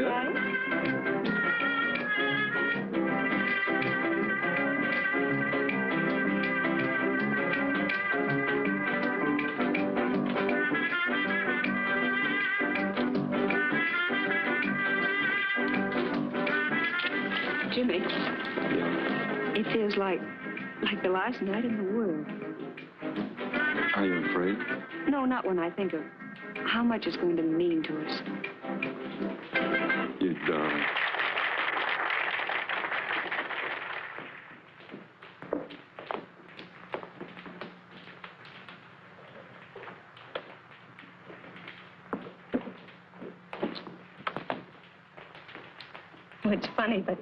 Yeah. Jimmy, it feels like the last night in the world. Are you afraid? No, not when I think of how much it's going to mean to us. You darling. Oh, it's funny, but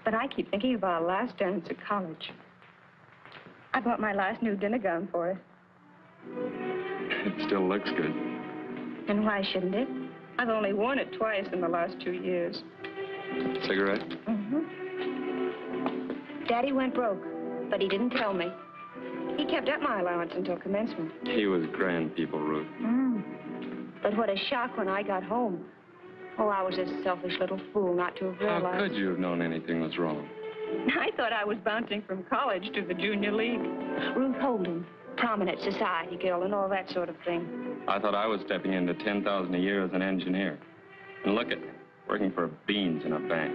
I keep thinking of our last dance at college. I bought my last new dinner gown for it. It still looks good. And why shouldn't it? I've only worn it twice in the last 2 years. Cigarette? Mm-hmm. Daddy went broke, but he didn't tell me. He kept up my allowance until commencement. He was grand people, Ruth. But what a shock when I got home. Oh, I was a selfish little fool not to have realized. How could you have known anything was wrong? I thought I was bouncing from college to the junior league. Ruth Holden, prominent society girl and all that sort of thing. I thought I was stepping into $10,000 a year as an engineer. And look at me, working for beans in a bank.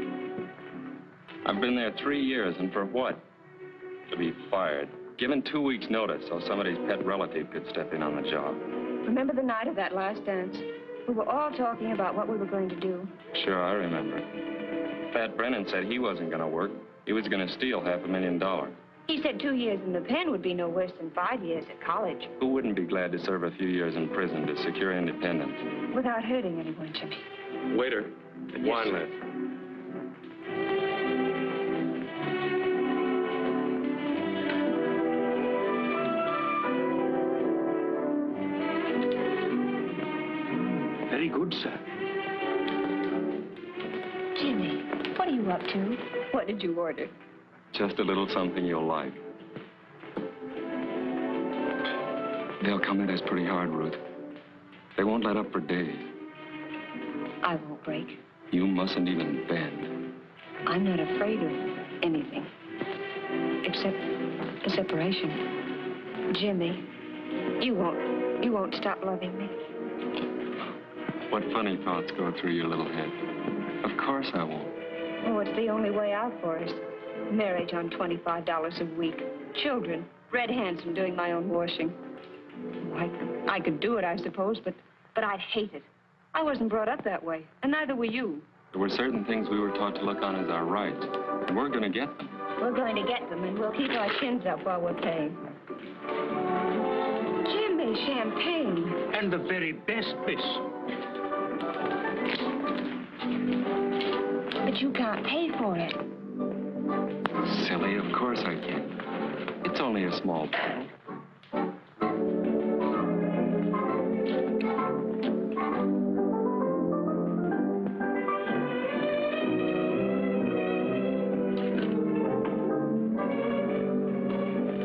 I've been there 3 years, and for what? To be fired. Given 2 weeks' notice so somebody's pet relative could step in on the job. Remember the night of that last dance? We were all talking about what we were going to do. Sure, I remember. Pat Brennan said he wasn't going to work. He was going to steal $500,000. He said 2 years in the pen would be no worse than 5 years at college. Who wouldn't be glad to serve a few years in prison to secure independence? Without hurting anyone, Jimmy. Waiter, wine list. Very good, sir. Jimmy, what are you up to? What did you order? Just a little something you'll like. They'll come at us pretty hard, Ruth. They won't let up for days. I won't break. You mustn't even bend. I'm not afraid of anything. Except the separation. Jimmy, you won't stop loving me. What funny thoughts go through your little head? Of course I won't. Oh, it's the only way out for us. Marriage on $25 a week. Children. Red Handsome doing my own washing. Oh, I could do it, I suppose, but I'd hate it. I wasn't brought up that way, and neither were you. There were certain things we were taught to look on as our rights, and we're going to get them. We're going to get them, and we'll keep our chins up while we're paying. Jimmy, champagne. And the very best, miss. But you can't pay for it. Silly, of course I can. It's only a small bottle.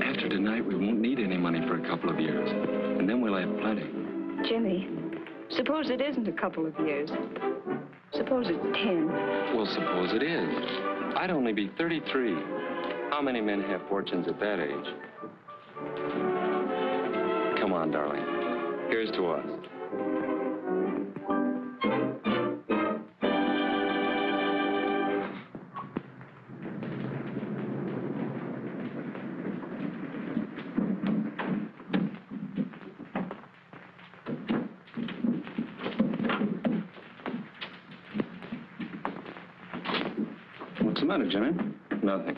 After tonight, we won't need any money for a couple of years. And then we'll have plenty. Jimmy, suppose it isn't a couple of years. Suppose it's 10. Well, suppose it is. I'd only be 33. How many men have fortunes at that age? Come on, darling. Here's to us. What's the matter, Jimmy? Nothing.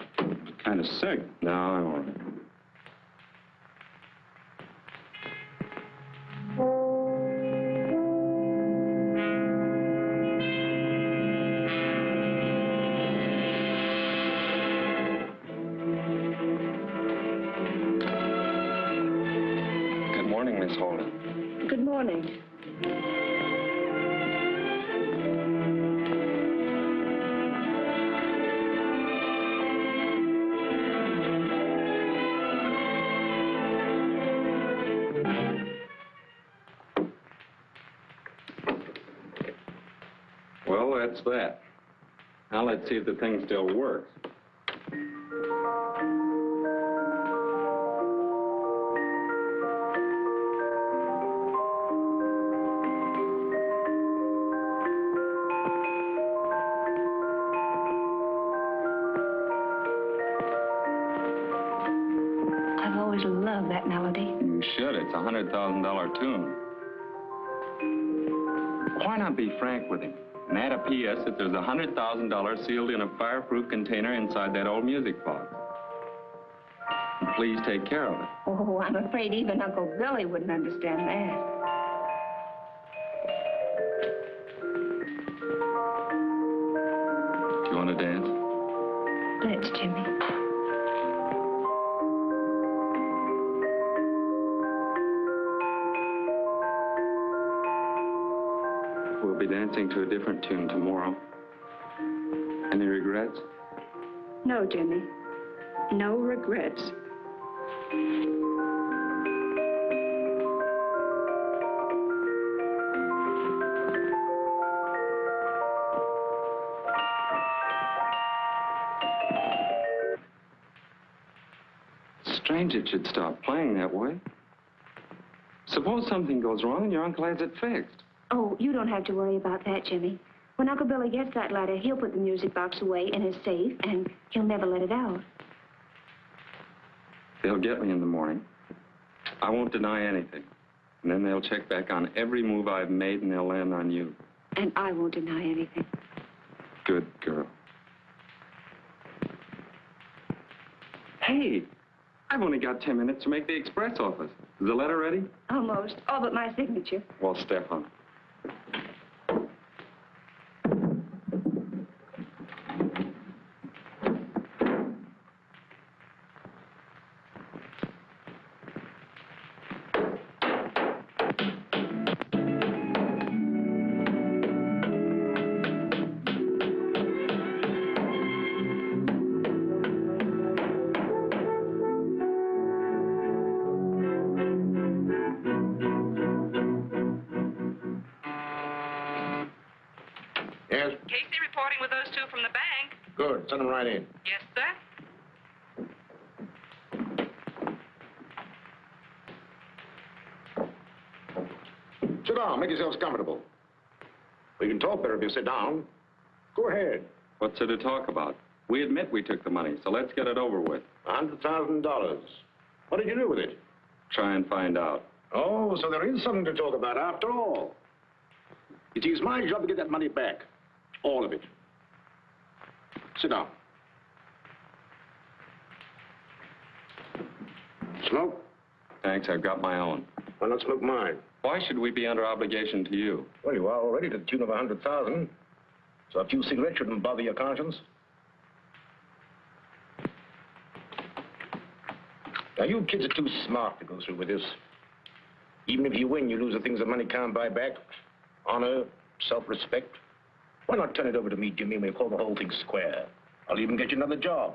Kind of sick. No, I'm all right. Good morning, Miss Holden. Good morning. that's that. Now let's see if the thing still works. I've always loved that melody. You should. It's a $100,000 tune. Why not be frank with him and add a P.S. that there's $100,000 sealed in a fireproof container inside that old music box? And please take care of it. Oh, I'm afraid even Uncle Billy wouldn't understand that. Do you want to dance? Let's, Jimmy. We'll be dancing to a different tune tomorrow. Any regrets? No, Jimmy. No regrets. Strange it should stop playing that way. Suppose something goes wrong and your uncle has it fixed. Oh, you don't have to worry about that, Jimmy. When Uncle Billy gets that letter, he'll put the music box away in his safe, and he'll never let it out. They'll get me in the morning. I won't deny anything. And then they'll check back on every move I've made, and they'll land on you. And I won't deny anything. Good girl. Hey, I've only got 10 minutes to make the express office. Is the letter ready? Almost. All but my signature. Well, Stefan. Yes? Casey reporting with those two from the bank. Good. Send them right in. Yes, sir. Sit down. Make yourselves comfortable. We can talk better if you sit down. Go ahead. What's there to talk about? We admit we took the money, so let's get it over with. $100,000. What did you do with it? Try and find out. Oh, so there is something to talk about after all. It is my job to get that money back. All of it. Sit down. Smoke? Thanks, I've got my own. Why not smoke mine? Why should we be under obligation to you? Well, you are already to the tune of $100,000. So a few cigarettes shouldn't bother your conscience. Now, you kids are too smart to go through with this. Even if you win, you lose the things that money can't buy back. Honor, self-respect. Why not turn it over to me, Jimmy, and we'll call the whole thing square? I'll even get you another job.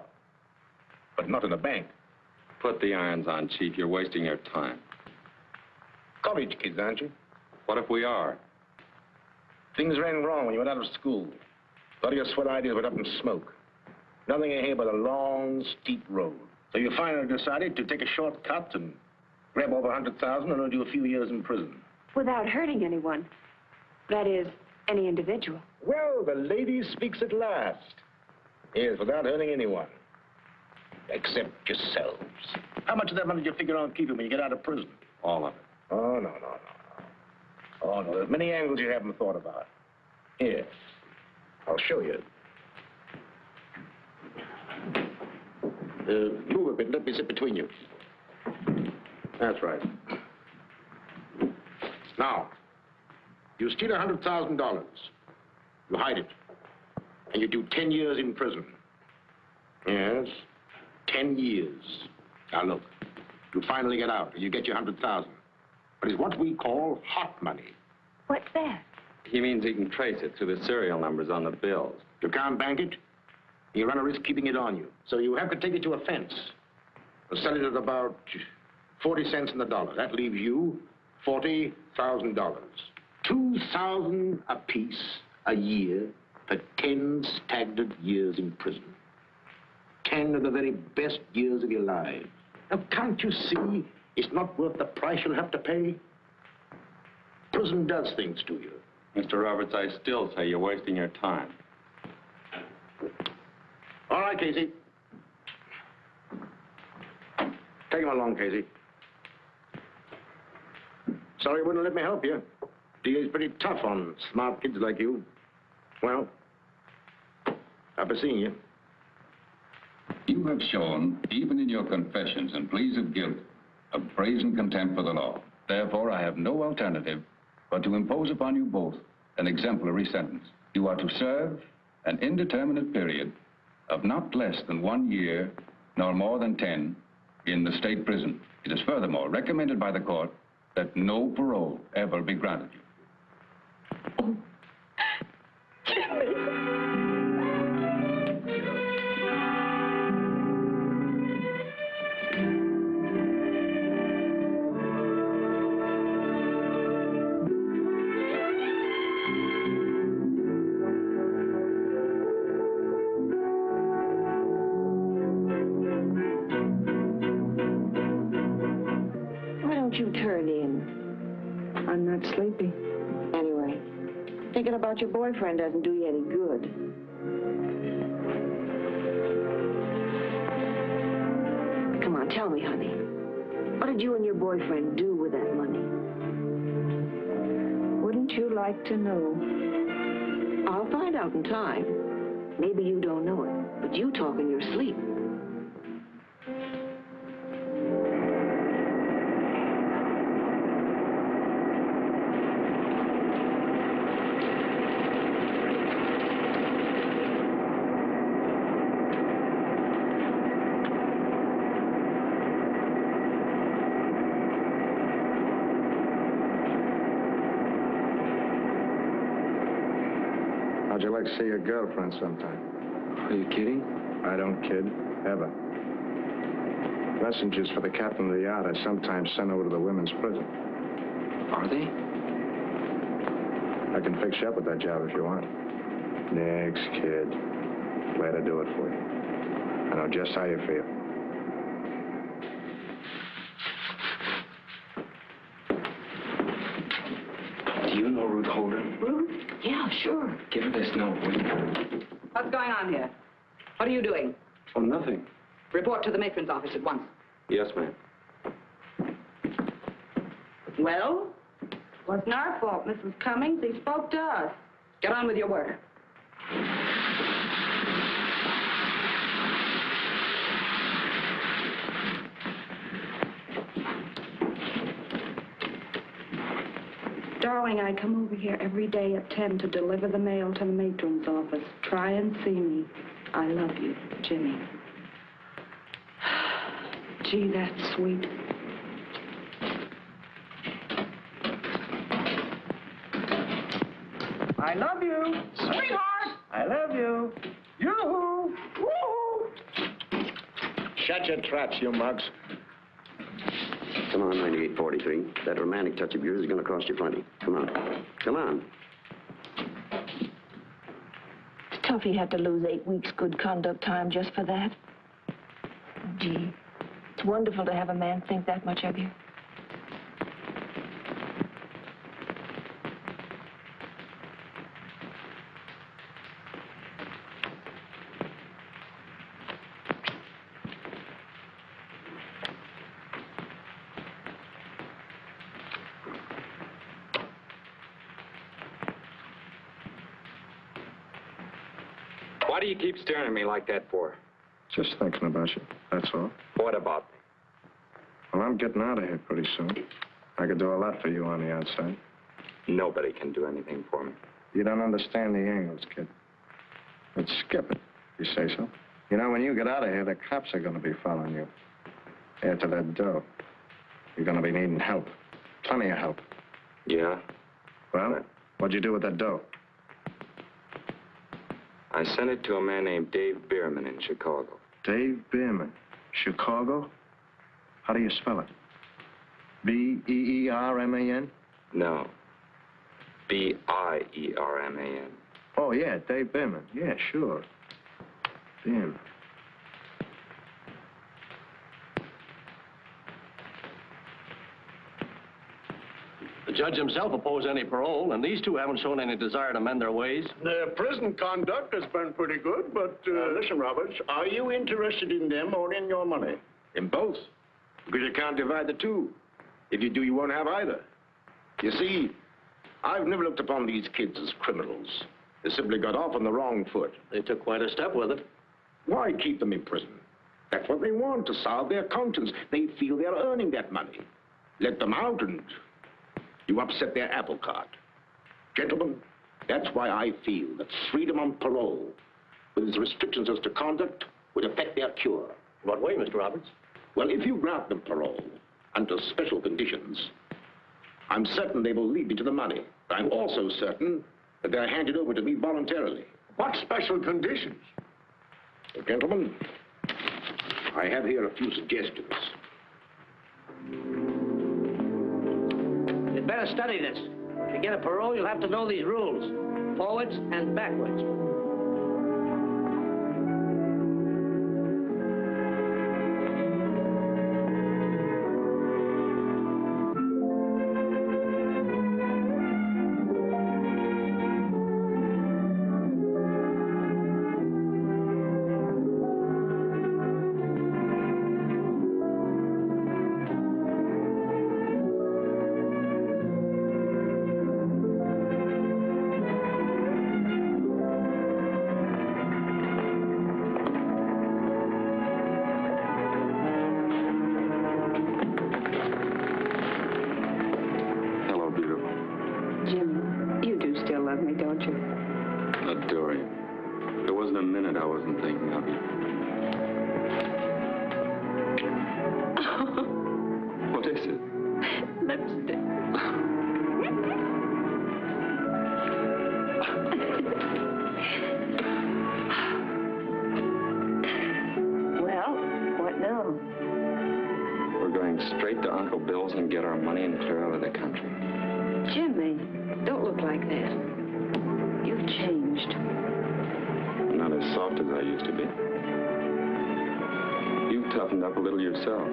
But not in the bank. Put the irons on, Chief. You're wasting your time. College kids, aren't you? What if we are? Things ran wrong when you went out of school. A lot of your swell ideas went up in smoke. Nothing ahead but a long, steep road. So you finally decided to take a shortcut and grab over $100,000 and only do a few years in prison. Without hurting anyone. That is, any individual. Well, the lady speaks at last. Yes, without hurting anyone. Except yourselves. How much of that money did you figure on keeping when you get out of prison? All of it. Oh, no. Oh, no, there's many angles you haven't thought about. Here, I'll show you. Move a bit, let me sit between you. That's right. Now, you steal $100,000. You hide it. And you do 10 years in prison. Yes, 10 years. Now, look, you finally get out, and you get your $100,000. But it's what we call hot money. What's that? He means he can trace it through the serial numbers on the bills. You can't bank it. You run a risk keeping it on you. So you have to take it to a fence. Or sell it at about 40 cents in the dollar. That leaves you $40,000. $2,000 apiece a year for 10 stagnant years in prison. 10 of the very best years of your life. Now, can't you see it's not worth the price you'll have to pay? Prison does things to you. Mr. Roberts, I still say you're wasting your time. All right, Casey. Take him along, Casey. Sorry you wouldn't let me help you. DA's pretty tough on smart kids like you. Well, I'll be seeing you. You have shown, even in your confessions and pleas of guilt, a brazen contempt for the law. Therefore, I have no alternative but to impose upon you both an exemplary sentence. You are to serve an indeterminate period of not less than 1 year, nor more than 10, in the state prison. It is furthermore recommended by the court that no parole ever be granted you. Why don't you turn in? I'm not sleepy. Anyway, thinking about your boyfriend doesn't do you any good. Come on, tell me, honey. What did you and your boyfriend do with that money? Wouldn't you like to know? I'll find out in time. Maybe you don't know it, but you talk in your sleep. How'd you like to see your girlfriend sometime? Are you kidding? I don't kid, ever. Messengers for the captain of the yard are sometimes sent over to the women's prison. Are they? I can fix you up with that job if you want. Next, kid. Glad to do it for you. I know just how you feel. Do you know Ruth Holder? Ruth? Yeah, sure. Give her this note, will you? What's going on here? What are you doing? Oh, nothing. Report to the matron's office at once. Yes, ma'am. Well? Wasn't our fault, Mrs. Cummings. He spoke to us. Get on with your work. Darling, I come over here every day at 10 to deliver the mail to the matron's office. Try and see me. I love you, Jimmy. Gee, that's sweet. I love you. Sweetheart! I love you. Yoo-hoo! Woo-hoo! Shut your traps, you mugs. Come on, 9843. That romantic touch of yours is going to cost you plenty. Come on. Come on. It's tough he had to lose 8 weeks good conduct time just for that. Gee, it's wonderful to have a man think that much of you. Why do you keep staring at me like that for? Just thinking about you, that's all. What about me? Well, I'm getting out of here pretty soon. I could do a lot for you on the outside. Nobody can do anything for me. You don't understand the angles, kid. But skip it, you say so. You know, when you get out of here, the cops are going to be following you. After that dough, you're going to be needing help. Plenty of help. Yeah? Well, what'd you do with that dough? I sent it to a man named Dave Bierman in Chicago. Dave Bierman. Chicago? How do you spell it? B-E-E-R-M-A-N? No. B-I-E-R-M-A-N. Oh, yeah, Dave Bimman. Yeah, sure. Damn. The judge himself opposed any parole, and these two haven't shown any desire to mend their ways. Their prison conduct has been pretty good, but... listen, Roberts, are you interested in them or in your money? In both. Because you can't divide the two. If you do, you won't have either. You see, I've never looked upon these kids as criminals. They simply got off on the wrong foot. They took quite a step with it. Why keep them in prison? That's what they want, to salve their conscience. They feel they're earning that money. Let them out and you upset their apple cart. Gentlemen, that's why I feel that freedom on parole, with its restrictions as to conduct, would affect their cure. What way, Mr. Roberts? Well, if you grant them parole under special conditions, I'm certain they will lead me to the money. I'm also certain that they're handed over to me voluntarily. What special conditions? Well, gentlemen, I have here a few suggestions. You'd better study this. To get a parole, you'll have to know these rules. Forwards and backwards. Straight to Uncle Bill's and get our money and clear out of the country. Jimmy, don't look like that. You've changed. I'm not as soft as I used to be. You've toughened up a little yourself.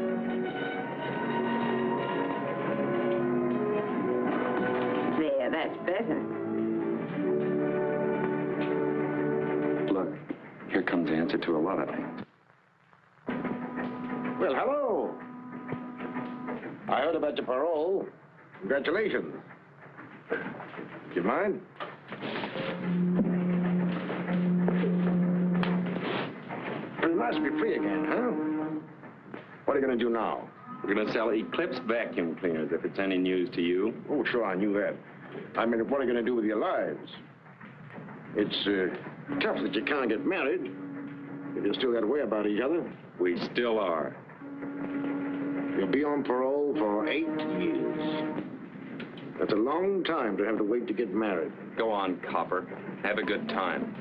There, that's better. Look, here comes the answer to a lot of things. Well, hello. I heard about your parole. Congratulations. Do you mind? You must be free again, huh? What are you going to do now? We're going to sell Eclipse vacuum cleaners, if it's any news to you. Oh, sure, I knew that. I mean, what are you going to do with your lives? It's tough that you can't get married. If you still got to worry about each other. We still are. You'll be on parole for 8 years. That's a long time to have to wait to get married. Go on, copper. Have a good time.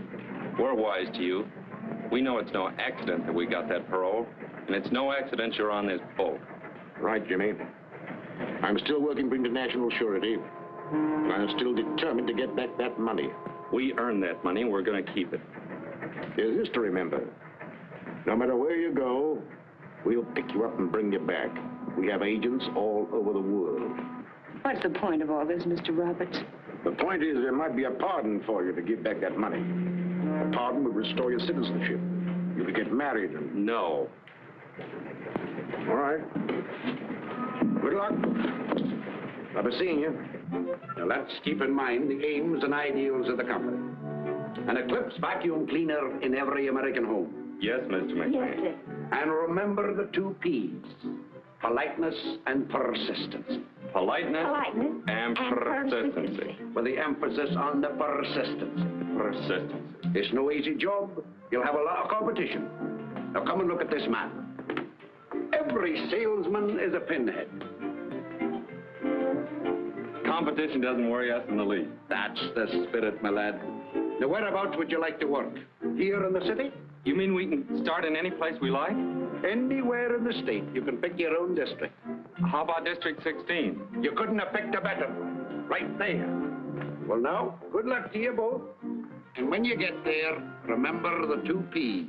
We're wise to you. We know it's no accident that we got that parole, and it's no accident you're on this boat. Right, Jimmy. I'm still working for international surety, and I'm still determined to get back that money. We earned that money, and we're going to keep it. There's this to remember. No matter where you go, we'll pick you up and bring you back. We have agents all over the world. What's the point of all this, Mr. Roberts? The point is there might be a pardon for you to give back that money. The pardon would restore your citizenship. You could get married and... No. All right. Good luck. I'll be seeing you. Now, let's keep in mind the aims and ideals of the company. An Eclipse vacuum cleaner in every American home. Yes, Mr. McLean. Yes, sir. And remember the 2 P's. Politeness and persistence. Politeness, and persistency. persistency. With the emphasis on the persistence. Persistency. It's no easy job. You'll have a lot of competition. Now come and look at this man. Every salesman is a pinhead. Competition doesn't worry us in the least. That's the spirit, my lad. Now, whereabouts would you like to work? Here in the city? You mean we can start in any place we like? Anywhere in the state. You can pick your own district. How about District 16? You couldn't have picked a better. Right there. Well, now, good luck to you both. And when you get there, remember the 2 P's.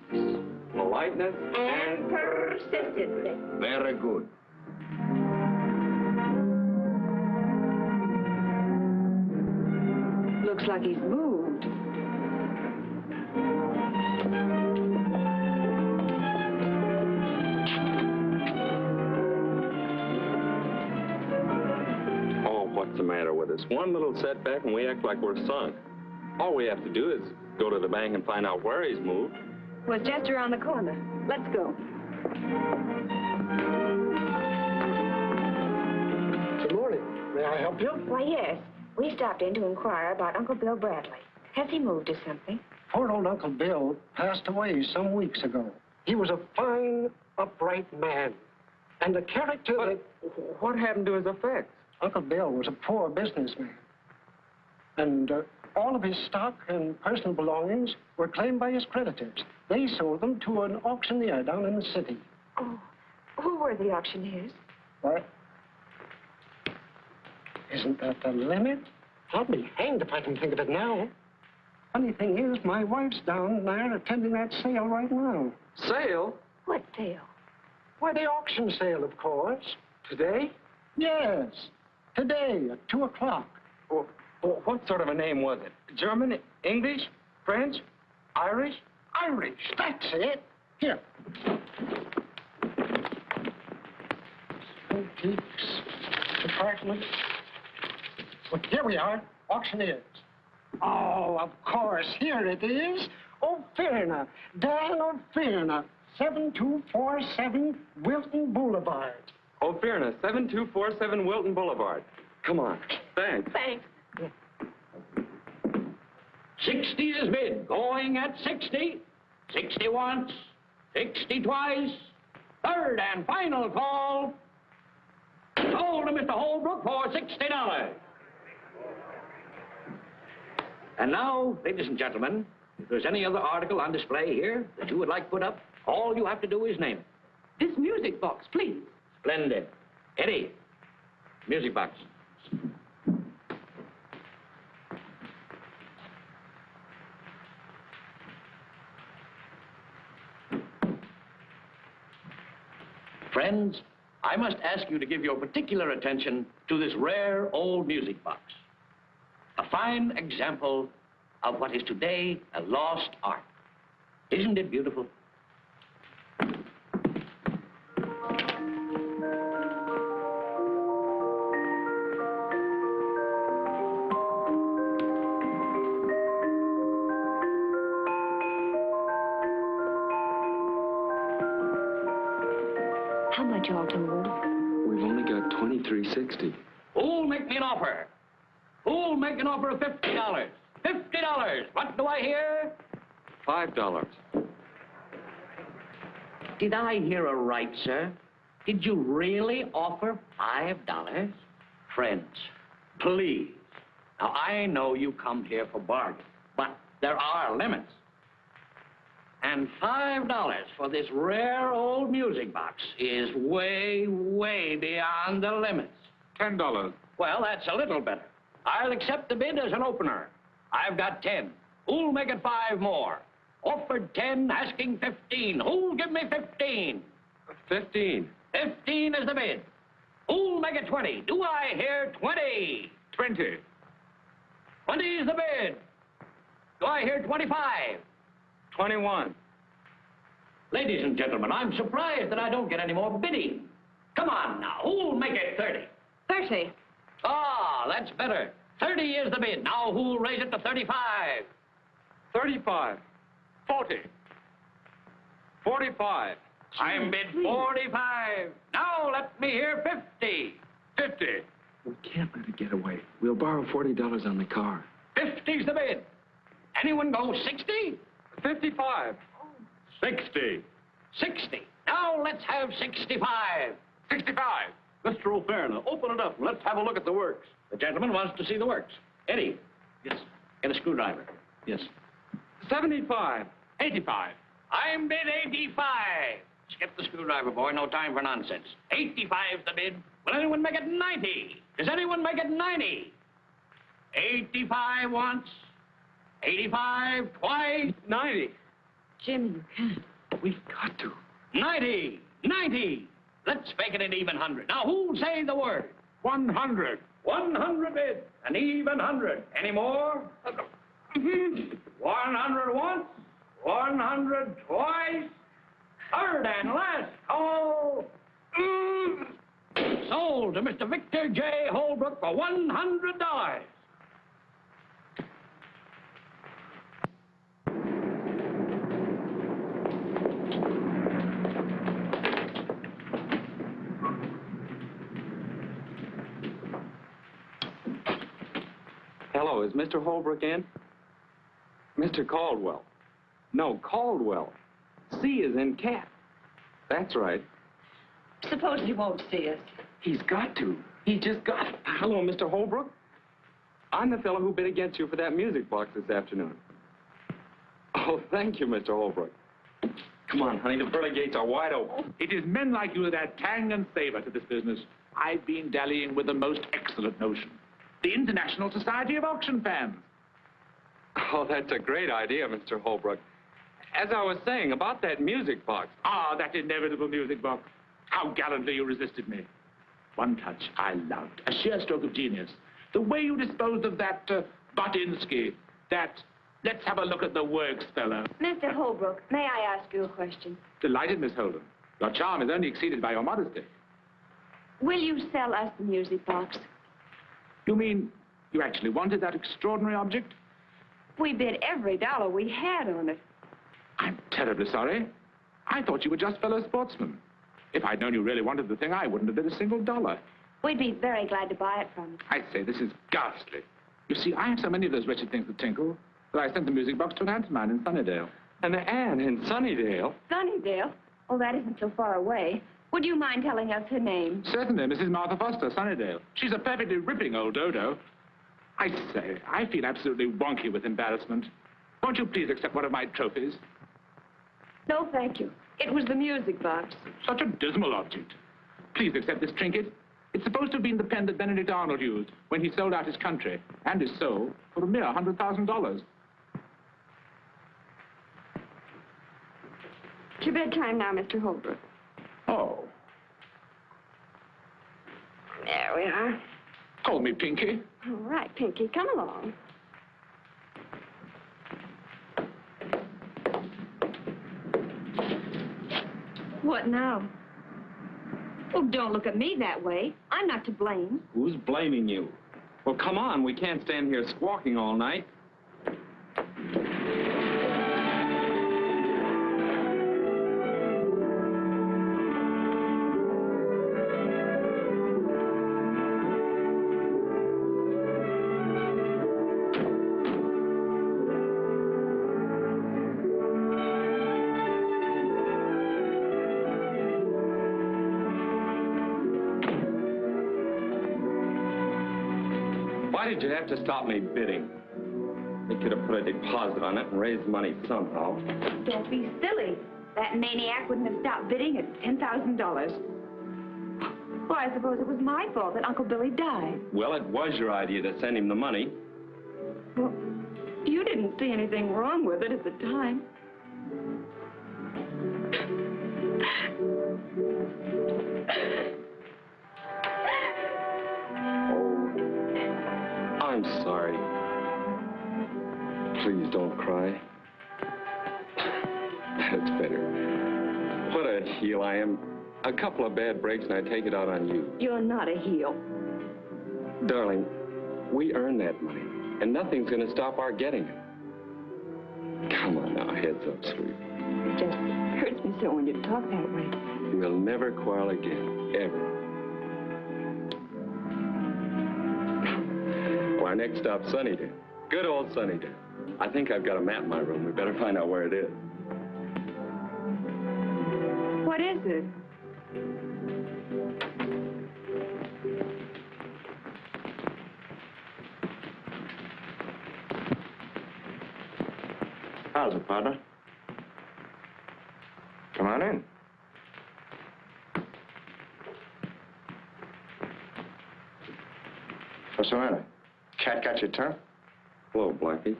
Politeness And persistently. Very good. Looks like he's moved. Oh, what's the matter with us? One little setback and we act like we're sunk. All we have to do is go to the bank and find out where he's moved. Well, it's just around the corner. Let's go. Good morning. May I help you? Why, yes. We stopped in to inquire about Uncle Bill Bradley. Has he moved or something? Poor old Uncle Bill passed away some weeks ago. He was a fine, upright man. And the character that... What happened to his effects? Uncle Bill was a poor businessman. And all of his stock and personal belongings were claimed by his creditors. They sold them to an auctioneer down in the city. Oh, who were the auctioneers? What? Isn't that the limit? I'll be hanged if I can think of it now. Funny thing is, my wife's down there attending that sale right now. Sale? What sale? Why, the auction sale, of course. Today? Yes, today at 2 o'clock. Well, what sort of a name was it? German, English, French, Irish? Irish, that's it. Here. Antiques department. Well, here we are, auctioneers. Oh, of course, here it is. O'Fearna, Dan O'Fearna, 7247 Wilton Boulevard. O'Fearna, 7247 Wilton Boulevard. Come on. Thanks. Thanks. 60 is bid. Going at 60. 60 once. 60 twice. Third and final call. Sold to Mr. Holbrook for $60. And now, ladies and gentlemen, if there's any other article on display here that you would like put up, all you have to do is name it. This music box, please. Splendid. Eddie, music box. Friends, I must ask you to give your particular attention to this rare old music box. A fine example of what is today a lost art. Isn't it beautiful? How much all told? We've only got $23.60. Who'll make me an offer? Who'll make an offer of $50? $50! What do I hear? $5. Did I hear right, sir? Did you really offer $5? Friends, please. Now, I know you come here for bargains, but there are limits. And $5 for this rare old music box is way, way beyond the limits. $10. Well, that's a little better. I'll accept the bid as an opener. I've got 10. Who'll make it 5 more? Offered 10, asking 15. Who'll give me 15? 15. 15 is the bid. Who'll make it 20? Do I hear 20? 20. 20 is the bid. Do I hear 25? 21. Ladies and gentlemen, I'm surprised that I don't get any more bidding. Come on now, who'll make it 30? 30. Ah, that's better. 30 is the bid. Now who'll raise it to 35? 35. 40. 45. I'm bid 45. Now let me hear 50. 50. We can't let it get away. We'll borrow $40 on the car. 50's the bid. Anyone go 60? 55. 60. 60. Now let's have 65. 65. Mr. O'Fearna, open it up and let's have a look at the works. The gentleman wants to see the works. Eddie. Yes. Get a screwdriver. Yes. 75. 85. I'm bid 85. Skip the screwdriver, boy. No time for nonsense. 85's the bid. Will anyone make it 90? Does anyone make it 90? 85 once. 85, twice. 90. Jimmy, you can't. We've got to. 90, 90. Let's make it an even 100. Now, who'll say the word? 100. 100 bid, an even 100. Any more? 100 once, 100 twice. Third and last call. Sold to Mr. Victor J. Holbrook for $100. Hello, is Mr. Holbrook in? Mr. Caldwell. No, Caldwell. C is in cat. That's right. Suppose he won't see us. He's got to. He just got. Hello, Mr. Holbrook. I'm the fellow who bid against you for that music box this afternoon. Oh, thank you, Mr. Holbrook. Come on, honey, the pearly gates are wide open. It is men like you that add tang and savor to this business. I've been dallying with the most excellent notion. The International Society of Auction Fans. Oh, that's a great idea, Mr. Holbrook. As I was saying about that music box. Ah, that inevitable music box. How gallantly you resisted me. One touch I loved. A sheer stroke of genius. The way you disposed of that Butinsky. That, let's have a look at the works, fellow. Mr. Holbrook, may I ask you a question? Delighted, Miss Holden. Your charm is only exceeded by your modesty. Will you sell us the music box? You mean you actually wanted that extraordinary object? We bid every dollar we had on it. I'm terribly sorry. I thought you were just fellow sportsmen. If I'd known you really wanted the thing, I wouldn't have bid a single dollar. We'd be very glad to buy it from you. I say, this is ghastly. You see, I have so many of those wretched things that tinkle that I sent the music box to an aunt of mine in Sunnydale. And the Anne in Sunnydale. Sunnydale? Oh, that isn't so far away. Would you mind telling us her name? Certainly, Mrs. Martha Foster, Sunnydale. She's a perfectly ripping old dodo. I say, I feel absolutely wonky with embarrassment. Won't you please accept one of my trophies? No, thank you. It was the music box. Such a dismal object. Please accept this trinket. It's supposed to have been the pen that Benedict Arnold used when he sold out his country and his soul for a mere $100,000. It's your bedtime now, Mr. Holbrook. Oh. There we are. Call me Pinky. All right, Pinky, come along. What now? Oh, don't look at me that way. I'm not to blame. Who's blaming you? Well, come on. We can't stand here squawking all night. Why did you have to stop me bidding? They could have put a deposit on it and raised money somehow. Don't be silly. That maniac wouldn't have stopped bidding at $10,000. Well, I suppose it was my fault that Uncle Billy died. Well, it was your idea to send him the money. Well, you didn't see anything wrong with it at the time. I'm sorry. Please don't cry. That's better. What a heel I am. A couple of bad breaks and I take it out on you. You're not a heel. Darling, we earned that money, and nothing's going to stop our getting it. Come on now, heads up, sweet. It just hurts me so when you talk that way. We'll never quarrel again, ever. Our next stop, Sunnydale. Good old Sunnydale. I think I've got a map in my room. We better find out where it is. What is it? How's it, partner? Come on in. What's the matter? Cat got your tongue? Hello, Blackie.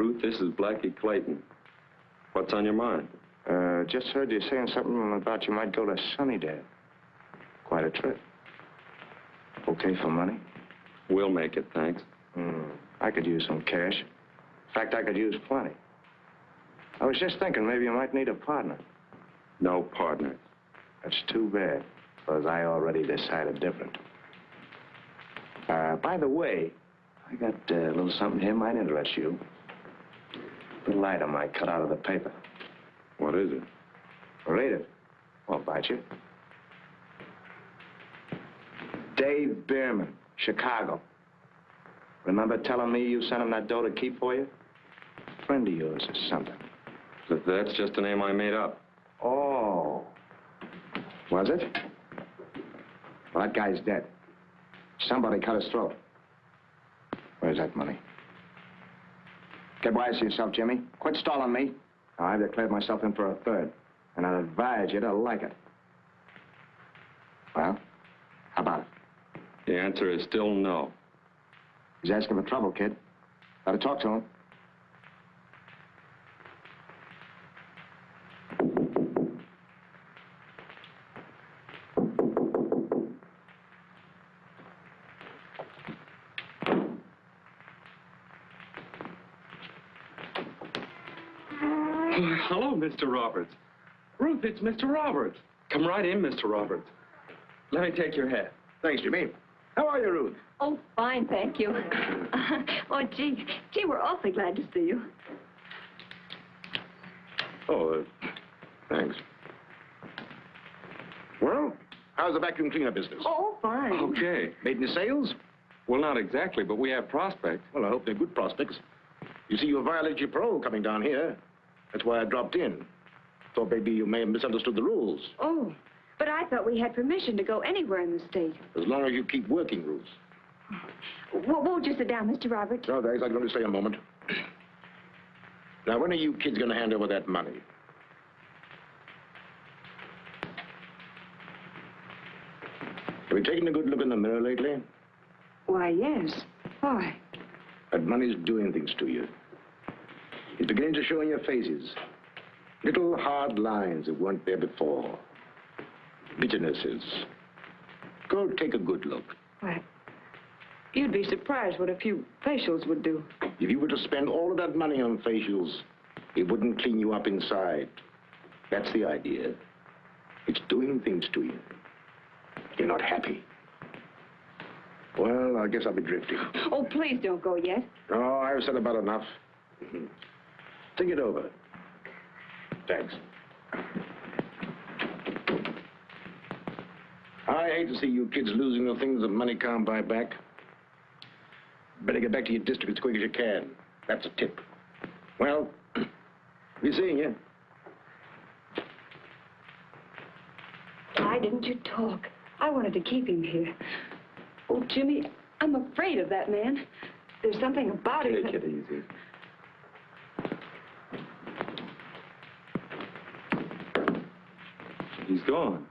Ruth, this is Blackie Clayton. What's on your mind? Just heard you saying something about you might go to Sunnydale. Quite a trip. Okay for money? We'll make it, thanks. I could use some cash. In fact, I could use plenty. I was just thinking maybe you might need a partner. No partners. That's too bad, because I already decided different. By the way, I got a little something here might interest you. A little item I cut out of the paper. What is it? Read it. Won't bite you. Dave Bierman, Chicago. Remember telling me you sent him that dough to keep for you? Friend of yours or something. That's just a name I made up. Oh. Was it? Well, that guy's dead. Somebody cut his throat. Where's that money? Get wise to yourself, Jimmy. Quit stalling me. Now, I've declared myself in for a third, and I'd advise you to like it. Well, how about it? The answer is still no. He's asking for trouble, kid. Better talk to him. Hello, Mr. Roberts. Ruth, it's Mr. Roberts. Come right in, Mr. Roberts. Let me take your hat. Thanks, Jimmy. How are you, Ruth? Oh, fine, thank you. Oh, gee, we're awfully glad to see you. Oh, thanks. Well, how's the vacuum cleaner business? Oh, fine. Okay. Made any sales? Well, not exactly, but we have prospects. Well, I hope they're good prospects. You see, you violated your parole coming down here. That's why I dropped in. Thought maybe you may have misunderstood the rules. Oh, but I thought we had permission to go anywhere in the state. As long as you keep working, Ruth. Well, won't you sit down, Mr. Roberts? No, thanks. I'm going to stay a moment. Now, when are you kids going to hand over that money? Have you taken a good look in the mirror lately? Why, yes. Why? That money's doing things to you. It's beginning to show in your faces. Little hard lines that weren't there before. Bitternesses. Go take a good look. Why, you'd be surprised what a few facials would do. If you were to spend all of that money on facials, it wouldn't clean you up inside. That's the idea. It's doing things to you. You're not happy. Well, I guess I'll be drifting. Oh, please don't go yet. Oh, I've said about enough. Think it over. Thanks. I hate to see you kids losing the things that money can't buy back. Better get back to your district as quick as you can. That's a tip. Well, be seeing you. Why didn't you talk? I wanted to keep him here. Oh, Jimmy, I'm afraid of that man. There's something about him. Take it easy. He's gone.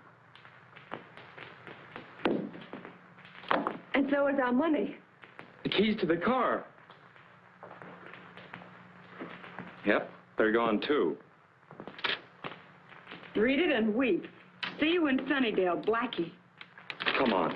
And so is our money. The keys to the car. Yep, they're gone too. Read it and weep. See you in Sunnydale, Blackie. Come on.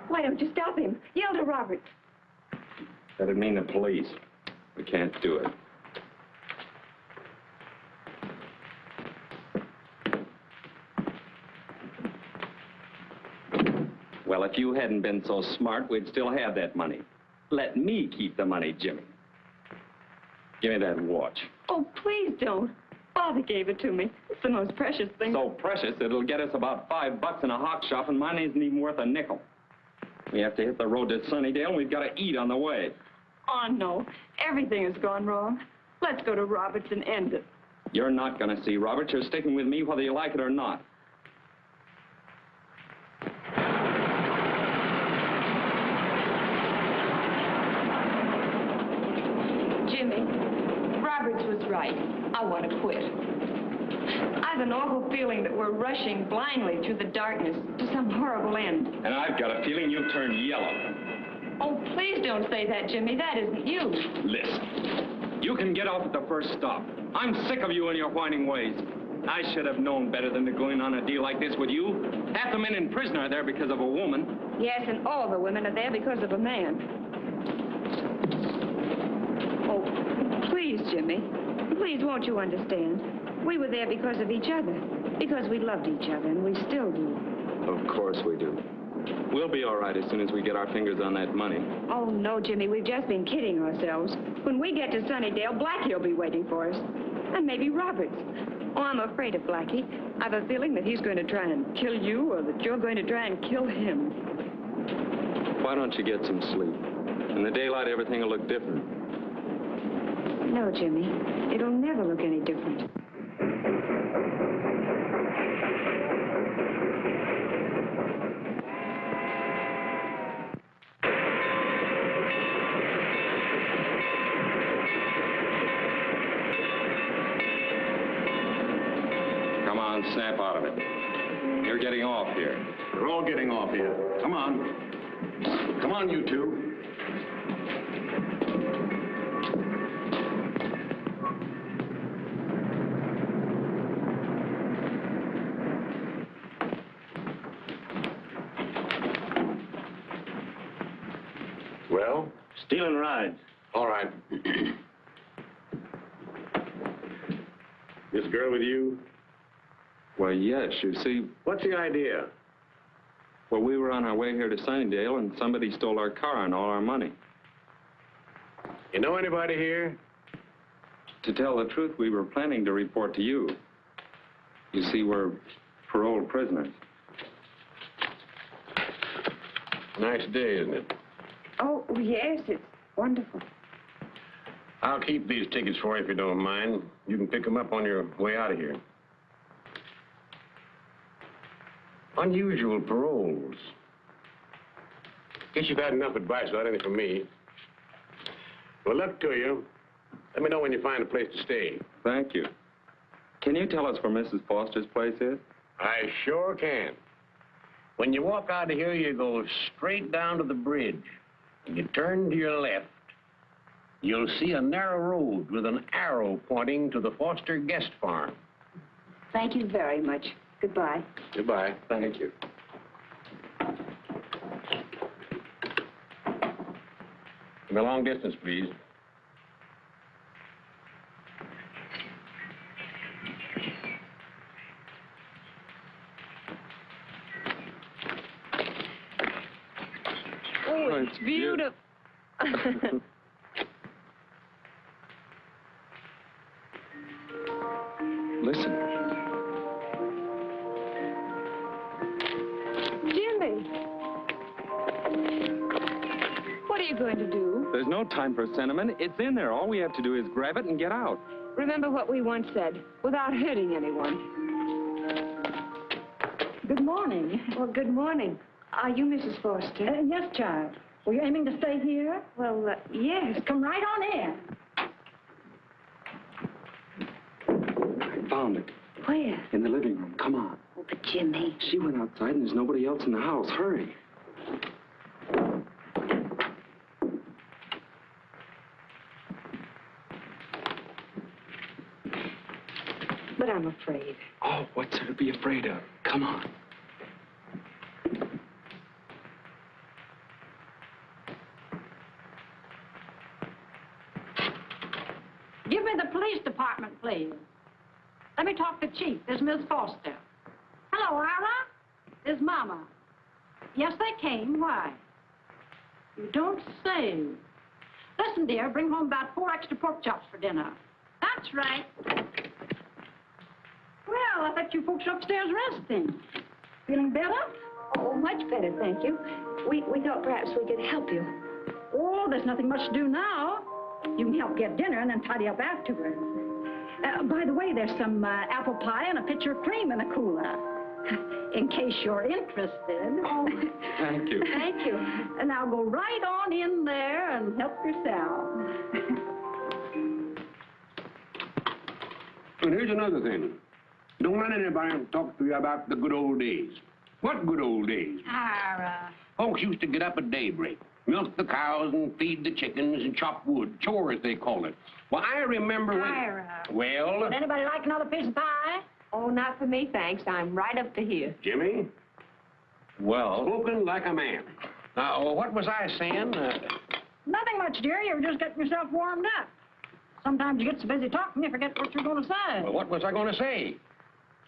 Why don't you stop him? Yell to Roberts. That'd mean the police. We can't do it. Well, if you hadn't been so smart, we'd still have that money. Let me keep the money, Jimmy. Give me that watch. Oh, please don't. Father gave it to me. It's the most precious thing. So precious, it'll get us about $5 in a hawk shop, and mine isn't even worth a nickel. We have to hit the road to Sunnydale, and we've got to eat on the way. Oh, no. Everything has gone wrong. Let's go to Roberts and end it. You're not going to see Robert. You're sticking with me whether you like it or not. Jimmy, Roberts was right. I want to quit. I've an awful feeling that we're rushing blindly through the darkness to some horrible end. And I've got a feeling you'll turn yellow. Oh, please don't say that, Jimmy. That isn't you. Listen, you can get off at the first stop. I'm sick of you and your whining ways. I should have known better than to go in on a deal like this with you. Half the men in prison are there because of a woman. Yes, and all the women are there because of a man. Oh, please, Jimmy. Please, won't you understand? We were there because of each other. Because we loved each other, and we still do. Of course we do. We'll be all right as soon as we get our fingers on that money. Oh, no, Jimmy, we've just been kidding ourselves. When we get to Sunnydale, Blackie will be waiting for us. And maybe Roberts. Oh, I'm afraid of Blackie. I've a feeling that he's going to try and kill you, or that you're going to try and kill him. Why don't you get some sleep? In the daylight, everything will look different. No, Jimmy. It'll never look any different. Come on, snap out of it. You're getting off here. We're all getting off here. Come on. Come on, you two. Well? Stealing rides. All right. This girl with you? Well, yes, you see, What's the idea? well, we were on our way here to Sunnydale, and somebody stole our car and all our money. You know anybody here? To tell the truth, we were planning to report to you. You see, we're paroled prisoners. Nice day, isn't it? Oh, yes, it's wonderful. I'll keep these tickets for you if you don't mind. You can pick them up on your way out of here. Unusual paroles. Guess you've had enough advice without any from me. Well, luck to you. Let me know when you find a place to stay. Thank you. Can you tell us where Mrs. Foster's place is? I sure can. When you walk out of here, you go straight down to the bridge. And you turn to your left. You'll see a narrow road with an arrow pointing to the Foster guest farm. Thank you very much. Goodbye. Goodbye. Thank you. The long distance, please. Oh, it's beautiful. Listen. Jimmy. What are you going to do? There's no time for sentiment. It's in there. All we have to do is grab it and get out. Remember what we once said, without hurting anyone. Good morning. Well, good morning. Are you Mrs. Foster? Yes, child. Were you aiming to stay here? Well, yes. Come right on in. I found it. Where? In the living room. Come on. Oh, but Jimmy. She went outside and there's nobody else in the house. Hurry. But I'm afraid. Oh, what's there to be afraid of? Come on. Give me the police department, please. Let me talk to Chief. There's Miss Foster. Hello, Ira. There's Mama. Yes, they came. Why? You don't say. Listen, dear, bring home about 4 extra pork chops for dinner. That's right. Well, I thought you folks were upstairs resting. Feeling better? Oh, much better, thank you. We thought perhaps we could help you. Oh, there's nothing much to do now. You can help get dinner and then tidy up afterwards. By the way, there's some apple pie and a pitcher of cream in the cooler. In case you're interested. Oh, Thank you. thank you. And now go right on in there and help yourself. And here's another thing. Don't let anybody talk to you about the good old days. What good old days? Ira. Folks used to get up at daybreak, milk the cows and feed the chickens and chop wood, chores they call it. Well, I remember when... Ira. Well? Would anybody like another piece of pie? Oh, not for me, thanks. I'm right up to here. Jimmy? Well? Spoken like a man. Now, what was I saying? Nothing much, dear. You were just getting yourself warmed up. Sometimes you get so busy talking, you forget what you're going to say. Well, what was I going to say?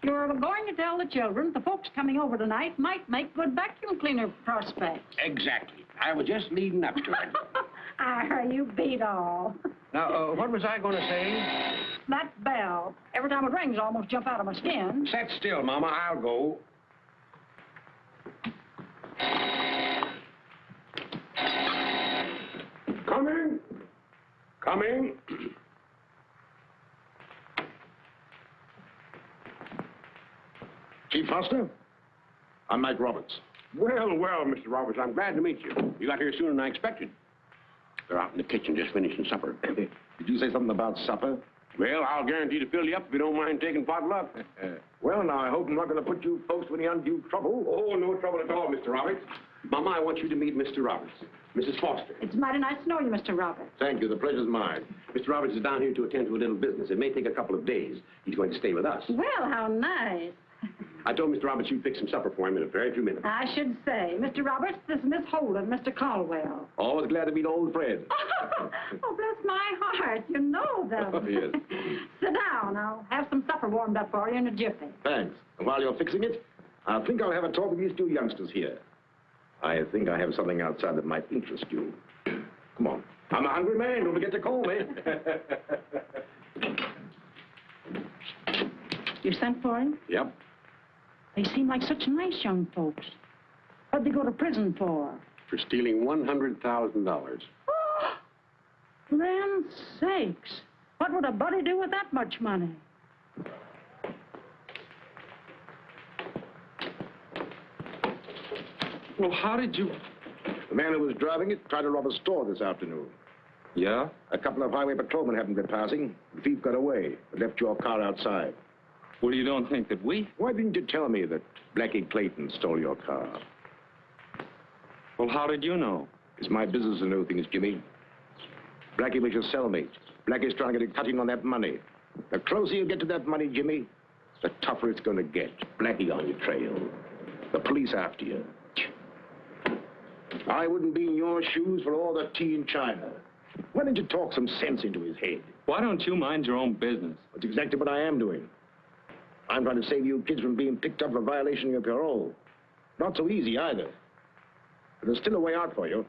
You're going to tell the children the folks coming over tonight might make good vacuum cleaner prospects. Exactly. I was just leading up to it. Ira, you beat all. Now, what was I going to say? That bell. Every time it rings, I almost jump out of my skin. Sit still, Mama. I'll go. Coming. Coming. Chief Foster? I'm Mike Roberts. Well, Mr. Roberts, I'm glad to meet you. You got here sooner than I expected. They're out in the kitchen just finishing supper. Did you say something about supper? Well, I'll guarantee to fill you up if you don't mind taking potluck. Well, now, I hope I'm not going to put you folks in any undue trouble. Oh, no trouble at all, Mr. Roberts. Mama, I want you to meet Mr. Roberts. Mrs. Foster. It's mighty nice to know you, Mr. Roberts. Thank you. The pleasure's mine. Mr. Roberts is down here to attend to a little business. It may take a couple of days. He's going to stay with us. Well, how nice. I told Mr. Roberts you'd fix some supper for him in a very few minutes. I should say. Mr. Roberts, this is Miss Holden, Mr. Caldwell. Always glad to meet old Fred. Oh, bless my heart. You know them. Oh, yes. Sit down. I'll have some supper warmed up for you in a jiffy. Thanks. And while you're fixing it, I think I'll have a talk with these two youngsters here. I think I have something outside that might interest you. Come on. I'm a hungry man. Don't forget to call me. You sent for him? Yep. They seem like such nice young folks. What'd they go to prison for? For stealing $100,000. Land's sakes. What would a buddy do with that much money? Well, how did you... The man who was driving it tried to rob a store this afternoon. Yeah? A couple of highway patrolmen happened to be passing. The thief got away and left your car outside. Well, you don't think that we... Why didn't you tell me that Blackie Clayton stole your car? Well, how did you know? It's my business to know things, Jimmy. Blackie was your cellmate. Blackie's trying to get a cutting on that money. The closer you get to that money, Jimmy, the tougher it's going to get. Blackie on your trail. The police after you. I wouldn't be in your shoes for all the tea in China. Why don't you talk some sense into his head? Why don't you mind your own business? That's exactly what I am doing. I'm trying to save you kids from being picked up for violation of parole. Not so easy either. But there's still a way out for you.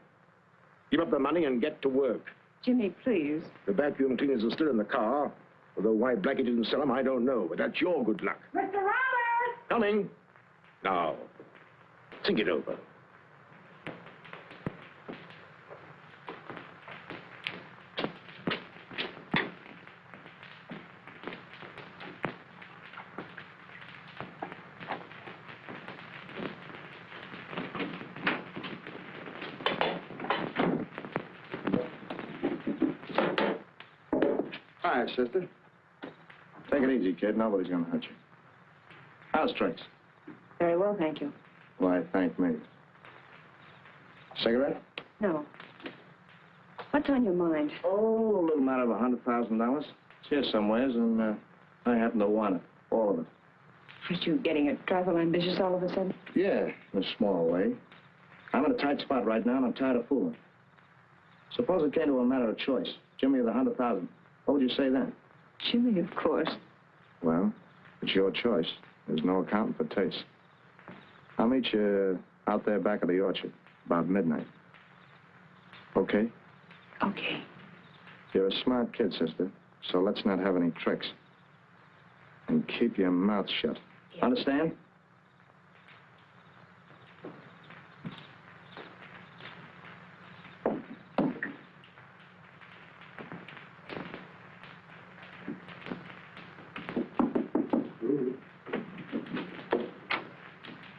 Give up the money and get to work. Jimmy, please. The vacuum cleaners are still in the car. Although why Blackie didn't sell them, I don't know. But that's your good luck. Mr. Roberts! Coming. Now, think it over. Hi, sister. Take it easy, kid. Nobody's gonna hurt you. How's Tricks? Very well, thank you. Why, thank me. Cigarette? No. What's on your mind? Oh, a little matter of $100,000. It's here somewheres, and I happen to want it. All of it. Aren't you getting a trifle ambitious all of a sudden? Yeah, in a small way. I'm in a tight spot right now, and I'm tired of fooling. Suppose it came to a matter of choice. Jimmy, the $100,000. What would you say then? Jimmy, of course. Well, it's your choice. There's no accounting for taste. I'll meet you out there back of the orchard, about midnight. Okay? Okay. You're a smart kid, sister, so let's not have any tricks. And keep your mouth shut. Yeah. Understand?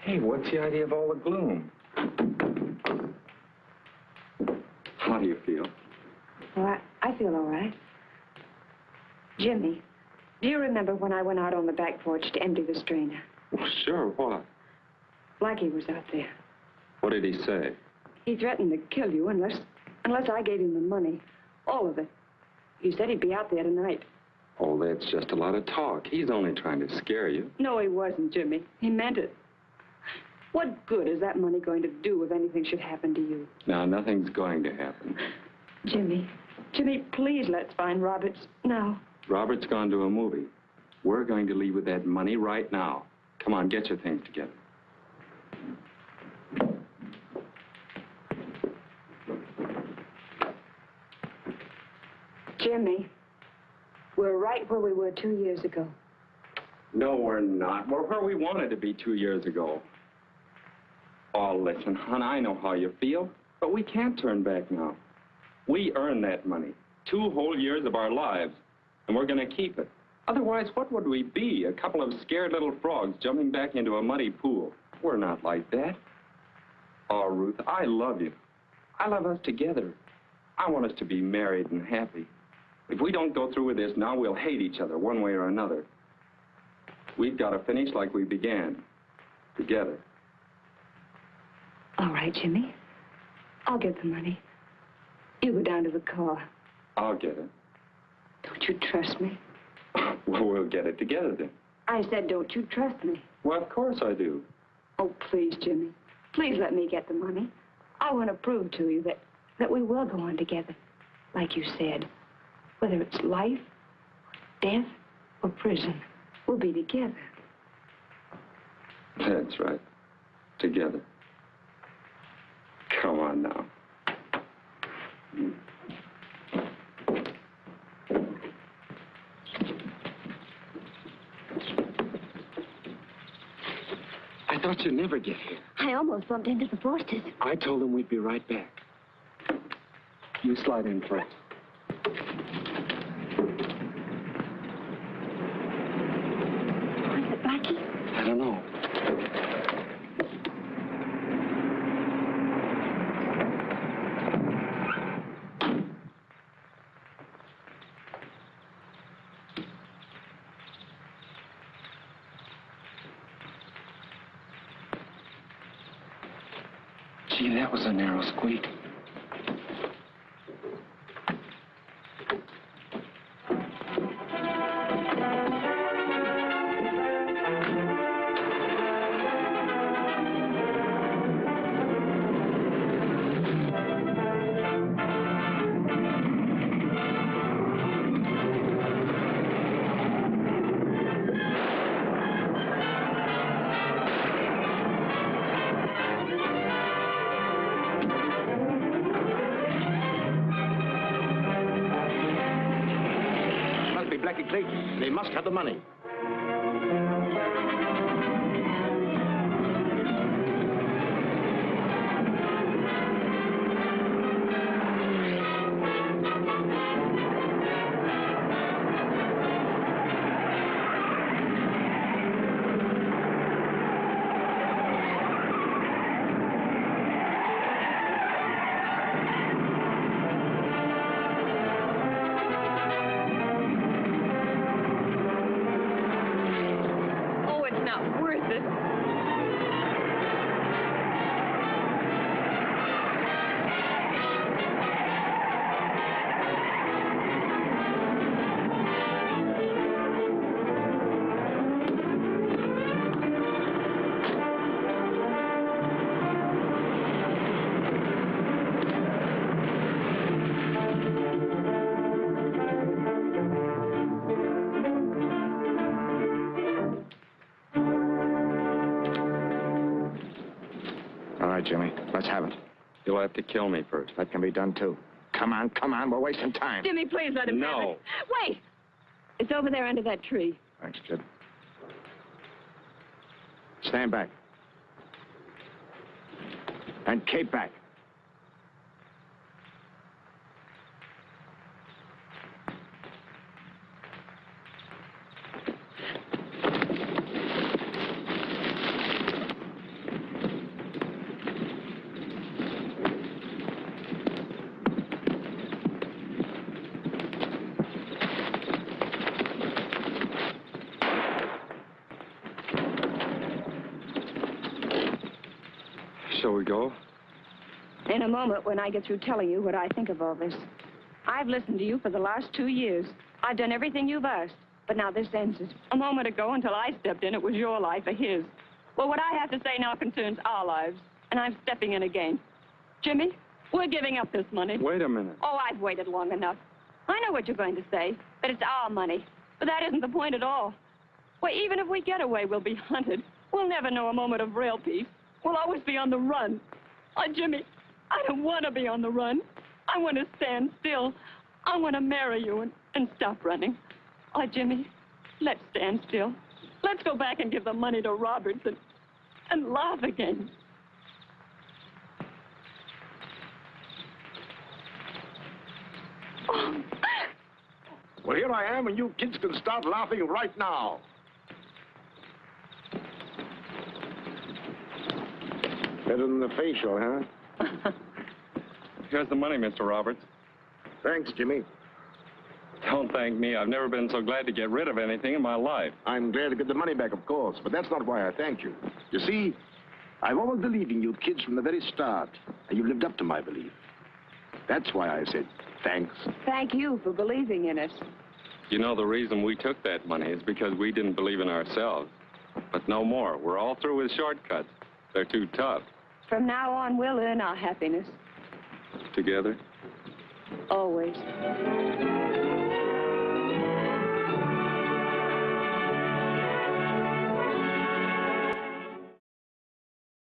Hey, what's the idea of all the gloom? How do you feel? Well, I feel all right. Jimmy, Do you remember when I went out on the back porch to empty the strainer? Well, sure, what? Blackie was out there. What did he say? He threatened to kill you unless I gave him the money. All of it. He said he'd be out there tonight. Oh, that's just a lot of talk. He's only trying to scare you. No, he wasn't, Jimmy. He meant it. What good is that money going to do if anything should happen to you? Now, nothing's going to happen. Jimmy, please let's find Roberts now. Robert's gone to a movie. We're going to leave with that money right now. Come on, get your things together. Jimmy, we're right where we were 2 years ago. No, we're not. We're where we wanted to be 2 years ago. Oh, listen, hon, I know how you feel, but we can't turn back now. We earned that money, 2 whole years of our lives, and we're going to keep it. Otherwise, what would we be? A couple of scared little frogs jumping back into a muddy pool. We're not like that. Oh, Ruth, I love you. I love us together. I want us to be married and happy. If we don't go through with this now, we'll hate each other one way or another. We've got to finish like we began, together. All right, Jimmy. I'll get the money. You go down to the car. I'll get it. Don't you trust me? Well, we'll get it together then. I said, don't you trust me? Well, of course I do. Oh, please, Jimmy. Please let me get the money. I want to prove to you that we will go on together. Like you said, whether it's life, death, or prison, we'll be together. That's right. Together. Come on now. I thought you'd never get here. I almost bumped into the Forsters. I told them we'd be right back. You slide in first. Was it Blackie? I don't know. Gee, that was a narrow squeak. They must have the money. Jimmy. Let's have it. You'll have to kill me first. That can be done, too. Come on. We're wasting time. Jimmy, please let him have it. Wait! It's over there under that tree. Thanks, kid. Stand back. And keep back. Shall we go? In a moment, when I get through telling you what I think of all this. I've listened to you for the last 2 years. I've done everything you've asked. But now this ends it. A moment ago, until I stepped in, it was your life or his. Well, what I have to say now concerns our lives. And I'm stepping in again. Jimmy, we're giving up this money. Wait a minute. Oh, I've waited long enough. I know what you're going to say, that it's our money. But that isn't the point at all. Well, even if we get away, we'll be hunted. We'll never know a moment of real peace. We'll always be on the run. Oh, Jimmy, I don't want to be on the run. I want to stand still. I want to marry you and stop running. Oh, Jimmy, let's stand still. Let's go back and give the money to Roberts and laugh again. Oh. Well, here I am, and you kids can start laughing right now. Better than the facial, huh? Here's the money, Mr. Roberts. Thanks, Jimmy. Don't thank me. I've never been so glad to get rid of anything in my life. I'm glad to get the money back, of course, but that's not why I thank you. You see, I've always believed in you kids from the very start, and you've lived up to my belief. That's why I said thanks. Thank you for believing in us. You know, the reason we took that money is because we didn't believe in ourselves. But no more. We're all through with shortcuts. They're too tough. From now on, we'll earn our happiness. Together? Always.